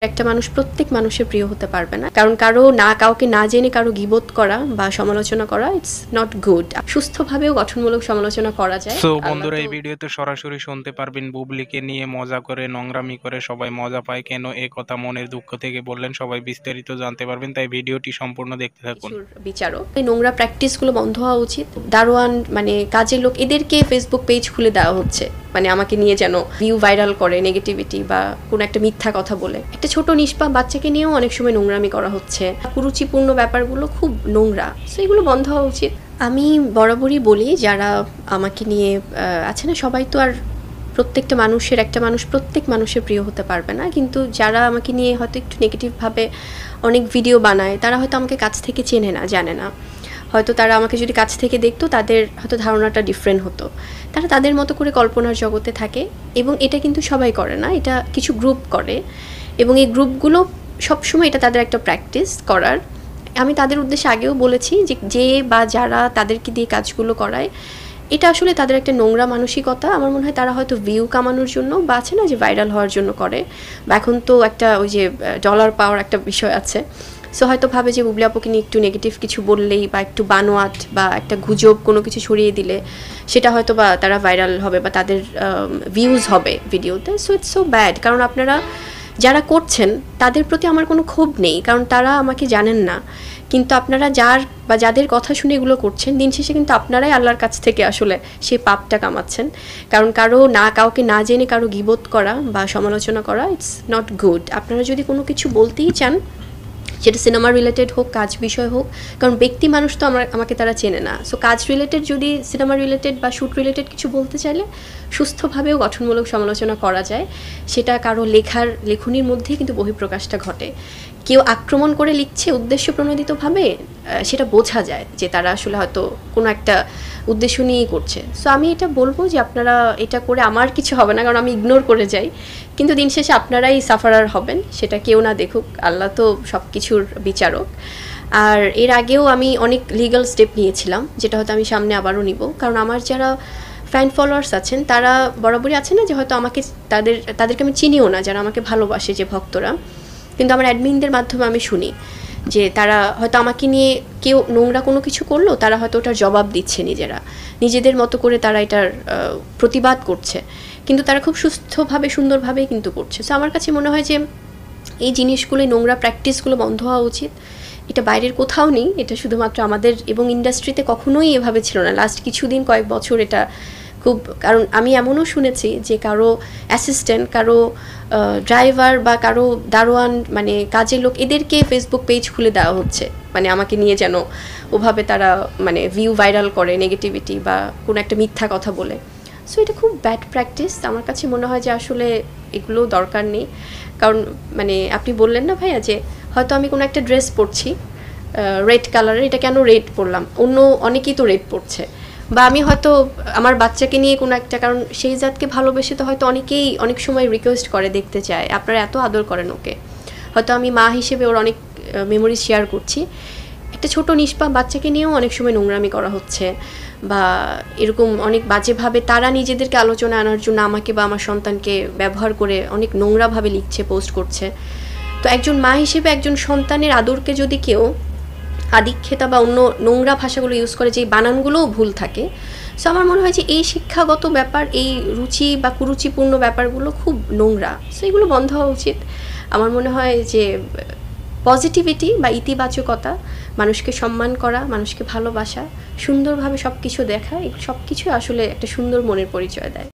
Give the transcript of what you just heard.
একটা মানুষ প্রত্যেক মানুষের প্রিয় হতে পারবে না, কারণ কাউকে না জেনে কারো গীবত করা বা সমালোচনা করা ইটস নট গুড। সুস্থভাবেও গঠনমূলক সমালোচনা করা যায়। সো বন্ধুরা, এই ভিডিওতে সরাসরি শুনতে পারবেন বুবলিকে নিয়ে মজা করে, নোংরামি করে সবাই মজা পায় কেন, এ কথা মনের দুঃখ থেকে বললেন। সবাই বিস্তারিত জানতে পারবেন, তাই ভিডিওটি সম্পূর্ণ দেখতে থাকুন। বিচারক এই নোংরা প্র্যাকটিসগুলো বন্ধ হওয়া উচিত। দারোয়ান কাজের লোক এদেরকে ফেসবুক পেজ খুলে দেওয়া হচ্ছে, আমাকে নিয়ে যেন ভিউ ভাইরাল করে নেগেটিভিটি বা কোনো একটা মিথ্যা কথা বলে। একটা ছোট নিষ্পাপ বাচ্চাকে নিয়েও অনেক সময় নোংরামি করা হচ্ছে। কুরুচিপূর্ণ ব্যাপারগুলো খুব নোংরা, সো এগুলো বন্ধ হওয়া উচিত। আমি বরাবরই বলি, যারা আমাকে নিয়ে আছে না, সবাই তো আর প্রত্যেক মানুষের প্রিয় হতে পারবে না, কিন্তু যারা আমাকে নিয়ে হয়তো একটু নেগেটিভভাবে অনেক ভিডিও বানায়, তারা হয়তো আমাকে কাছ থেকে চেনে না, জানে না। হয়তো তারা আমাকে যদি কাছ থেকে দেখতো, তাদের হয়তো ধারণাটা ডিফারেন্ট হতো। তারা তাদের মতো করে কল্পনার জগতে থাকে, এবং এটা কিন্তু সবাই করে না, এটা কিছু গ্রুপ করে, এবং এই গ্রুপগুলো সবসময় এটা তাদের একটা প্র্যাকটিস করার। আমি তাদের উদ্দেশ্যে আগেও বলেছি যে বা যারা তাদেরকে দিয়ে কাজগুলো করায়, এটা আসলে তাদের একটা নোংরা মানসিকতা। আমার মনে হয় তারা হয়তো ভিউ কামানোর জন্য বা আছে না যে ভাইরাল হওয়ার জন্য করে, বা এখন তো একটা ওই যে ডলার পাওয়ার একটা বিষয় আছে। সো হয়তো ভাবে যে বুবলি আপুকে নিয়ে একটু নেগেটিভ কিছু বললেই বা একটু বানোয়াট বা একটা গুজব কোনো কিছু ছড়িয়ে দিলে সেটা হয়তো বা তারা ভাইরাল হবে বা তাদের ভিউজ হবে ভিডিওতে। So it's so bad. কারণ আপনারা যারা করছেন তাদের প্রতি আমার কোনো ক্ষোভ নেই, কারণ তারা আমাকে জানেন না। কিন্তু আপনারা যাদের কথা শুনে এগুলো করছেন, দিন শেষে কিন্তু আপনারাই আল্লাহর কাছ থেকে আসলে সেই পাপটা কামাচ্ছেন। কারণ কাউকে না জেনে কারো গীবত করা বা সমালোচনা করা ইটস নট গুড। আপনারা যদি কোনো কিছু বলতেই চান, সেটা সিনেমা রিলেটেড হোক, কাজ বিষয় হোক, কারণ ব্যক্তি মানুষ তো আমাকে তারা চেনে না। সো কাজ রিলেটেড যদি সিনেমা রিলেটেড বা শ্যুট রিলেটেড কিছু বলতে চাইলে সুস্থভাবেও গঠনমূলক সমালোচনা করা যায়। সেটা কারো লেখনির মধ্যেই কিন্তু বহিঃপ্রকাশটা ঘটে। কেউ আক্রমণ করে লিখছে উদ্দেশ্য প্রণোদিতভাবে, সেটা বোঝা যায় যে তারা আসলে হয়তো কোনো একটা উদ্দেশ্য নিয়েই করছে। সো আমি এটা বলবো যে আপনারা এটা করে আমার কিছু হবে না, কারণ আমি ইগনোর করে যাই, কিন্তু দিন শেষে আপনারাই সাফারার হবেন। সেটা কেউ না দেখুক, আল্লাহ তো সব কিছুর বিচারক। আর এর আগেও আমি অনেক লিগ্যাল স্টেপ নিয়েছিলাম, যেটা হয়তো আমি সামনে আবারও নিব। কারণ আমার যারা ফ্যান ফলোয়ার্স আছেন, তারা বরাবরই আছে না যে হয়তো আমাকে তাদেরকে আমি চিনিও না, যারা আমাকে ভালোবাসে যে ভক্তরা, কিন্তু আমার অ্যাডমিনদের মাধ্যমে আমি শুনি যে তারা হয়তো আমাকে নিয়ে কেউ নোংরা কোনো কিছু করলো, তারা হয়তো ওটার জবাব দিচ্ছে নিজেদের মতো করে, তারা এটার প্রতিবাদ করছে, কিন্তু তারা খুব সুস্থভাবে সুন্দরভাবেই কিন্তু করছে। সো আমার কাছে মনে হয় যে এই জিনিসগুলো, নোংরা প্র্যাকটিসগুলো বন্ধ হওয়া উচিত। এটা বাইরের কোথাও নেই, এটা শুধুমাত্র আমাদের, এবং ইন্ডাস্ট্রিতে কখনোই এভাবে ছিল না। লাস্ট কয়েক বছর এটা খুব, কারণ আমি এমনও শুনেছি যে কারো অ্যাসিস্ট্যান্ট, কারো ড্রাইভার বা কারো দারোয়ান, কাজের লোক এদেরকে ফেসবুক পেজ খুলে দেওয়া হচ্ছে, আমাকে নিয়ে যেন ওভাবে তারা ভিউ ভাইরাল করে নেগেটিভিটি বা কোনো একটা মিথ্যা কথা বলে। সো এটা খুব ব্যাড প্র্যাকটিস। আমার কাছে মনে হয় যে আসলে এগুলো দরকার নেই। কারণ আপনি বললেন না ভাইয়া যে হয়তো আমি কোনো একটা ড্রেস পরছি রেড কালারের, এটা কেন রেড পরলাম, অন্য অনেকেই তো রেড পরছে। বা আমি হয়তো আমার বাচ্চাকে নিয়ে কোনো একটা, কারণ সেই জাতকে ভালোবেসে তো হয়তো অনেকেই অনেক সময় রিকোয়েস্ট করে, দেখতে চায় আপনারা এত আদর করেন ওকে, হয়তো আমি মা হিসেবে ওর অনেক মেমোরি শেয়ার করছি। একটা ছোট নিষ্পাপ বাচ্চাকে নিয়েও অনেক সময় নোংরামি করা হচ্ছে, বা এরকম অনেক বাজেভাবে তারা নিজেদেরকে আলোচনা আনার জন্য আমাকে বা আমার সন্তানকে ব্যবহার করে অনেক নোংরাভাবে লিখছে, পোস্ট করছে। তো একজন মা হিসেবে একজন সন্তানের আদরকে যদি কেউ আদিক্ষেতা বা অন্য নোংরা ভাষাগুলো ইউজ করে, যে বানানগুলোও ভুল থাকে, সো আমার মনে হয় যে এই শিক্ষাগত ব্যাপার, এই রুচি বা কুরুচিপূর্ণ ব্যাপারগুলো খুব নোংরা। সো এগুলো বন্ধ হওয়া উচিত। আমার মনে হয় যে পজিটিভিটি বা ইতিবাচকতা, মানুষকে সম্মান করা, মানুষকে ভালোবাসা, সুন্দরভাবে সব কিছু দেখা, এই সব কিছুই আসলে একটা সুন্দর মনের পরিচয় দেয়।